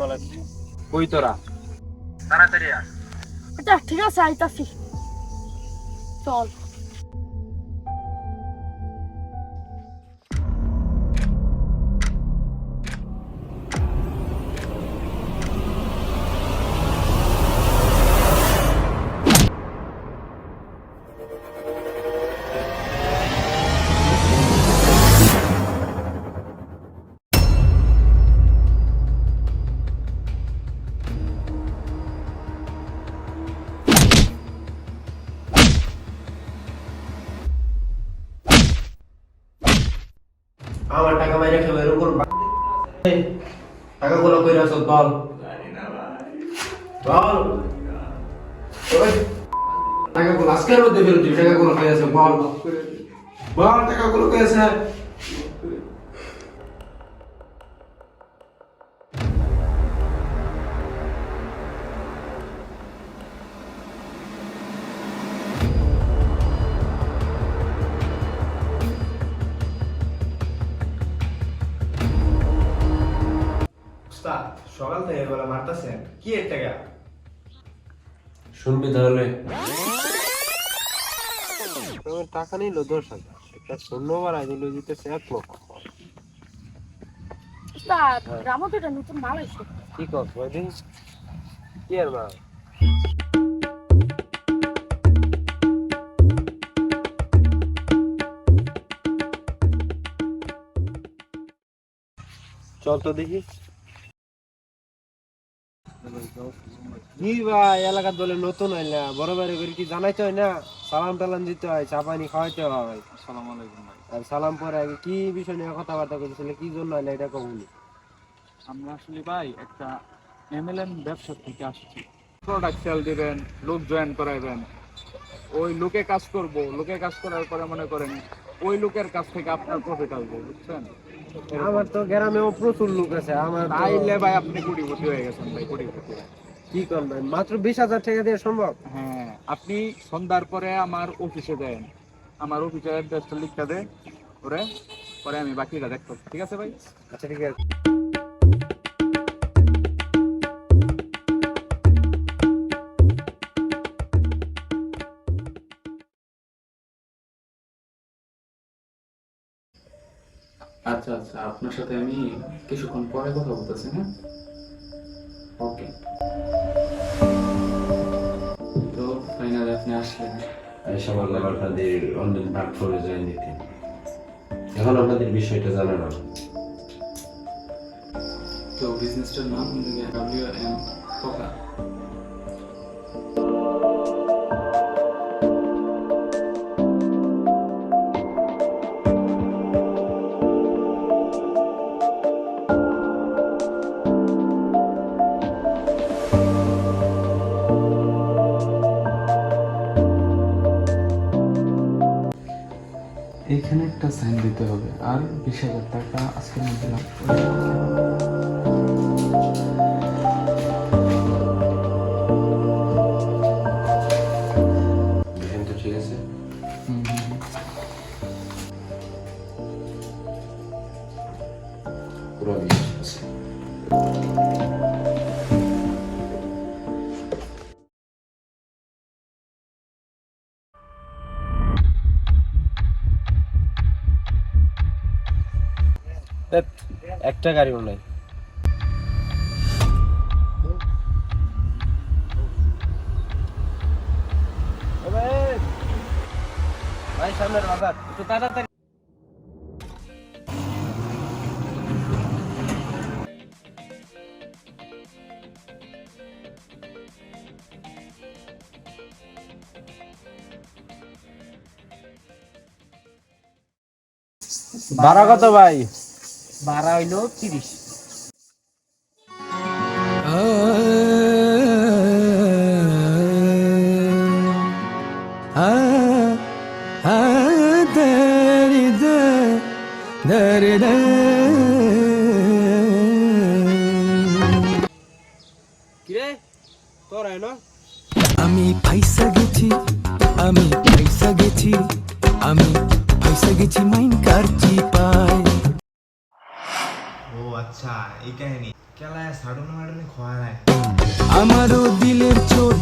বলেন কই তোরা তাড়াতাড়ি আস। আচ্ছা ঠিক আছে আইতাছি চল আমার টাকা মাইরা খেলো এরকম টাকাগুলো কইরা সব বল বল ওই টাকাগুলো আজকের মধ্যে ফেরত দিবি টাকাগুলো কই আছে বল বল টাকাগুলো কই আছে উস্তাদ সকাল থেকে এবেলা মারতাছেন কি এর টাকা? শুনবি তাহলে আমার টাকা নিল 10,000 একটা শূন্যবার আই দিল দিতেছে 1 লক্ষ। উস্তাদ গ্রামে তো এটা নতুন মাল আইছে কি কস ভাই দিন কি আর মা চল তো দেখি কি ভাই এলাকার দলে নতুন আইলা বড় বাড়ি করে কি জানাইতে হয় না সালাম টালাম দিতে হয় চা পানি খাওয়াইতে হয়। আসসালামু আলাইকুম ভাই। আর সালাম পরে আগে কি বিষয় নিয়ে কথাবার্তা করতেছিলে কি জন্য আইলা এটা কবুলি আমরা আসলে ভাই একটা এমএলএম ব্যবসা থেকে আসছি। প্রোডাক্ট সেল দিবেন, লোক জয়েন করাইবেন, ওই লোকে কাজ করব, লোকে কাজ করার পরে মনে করেন ওই লোকের কাছ থেকে আপনার প্রফিট আসবে, বুঝছেন? আমার তো গ্রামেও প্রচুর লোক আছে আমার তো- তাইলে ভাই আপনি কোটিপতি হয়ে গেছেন ভাই, কোটিপতি। কি করবেন মাত্র 20,000 টাকা দিয়ে সম্ভব? হ্যাঁ, আপনি সন্ধ্যার পরে আমার অফিসে দেন, আমার অফিসের অ্যাড্রেসটা লিখতে দে ওরে, পরে আমি বাকিটা দেখতে, ঠিক আছে ভাই? আচ্ছা ঠিক আছে আচ্ছা আচ্ছা, আপনার সাথে আমি কিছুক্ষণ পরে কথা বলতেছি। হ্যাঁ, ওকে। তো ফাইনালি আপনি আসলেন। এসে বললাম আপনাদের অনলাইন প্ল্যাটফর্মে জয়েন দিতে এখন আপনাদের বিষয়টা জানানো তো বিজনেসটার নাম WM কোকা। এখানে একটা সাইন দিতে হবে আর 20,000 টাকা আজকের মধ্যে লাভ দেখেন তো ঠিক আছে পুরো বিশ্বাস আছে ধ্যাৎ, একটা গাড়িও নাই ও ভাই ভাই সামনের বাজার একটু তাড়াতাড়ি ভাড়া কত ভাই? ভাড়া হইলো 30 কিরে তোর না আমি ফাইসা গেছি আমি ফাইসা গেছি আমি ফাইসা গেছি মাইন কার চিপায়। ও আচ্ছা, এই কাহিনী। কেলায় সাডুন মাডুনি খোয়া নাই আমারও দিলের চোট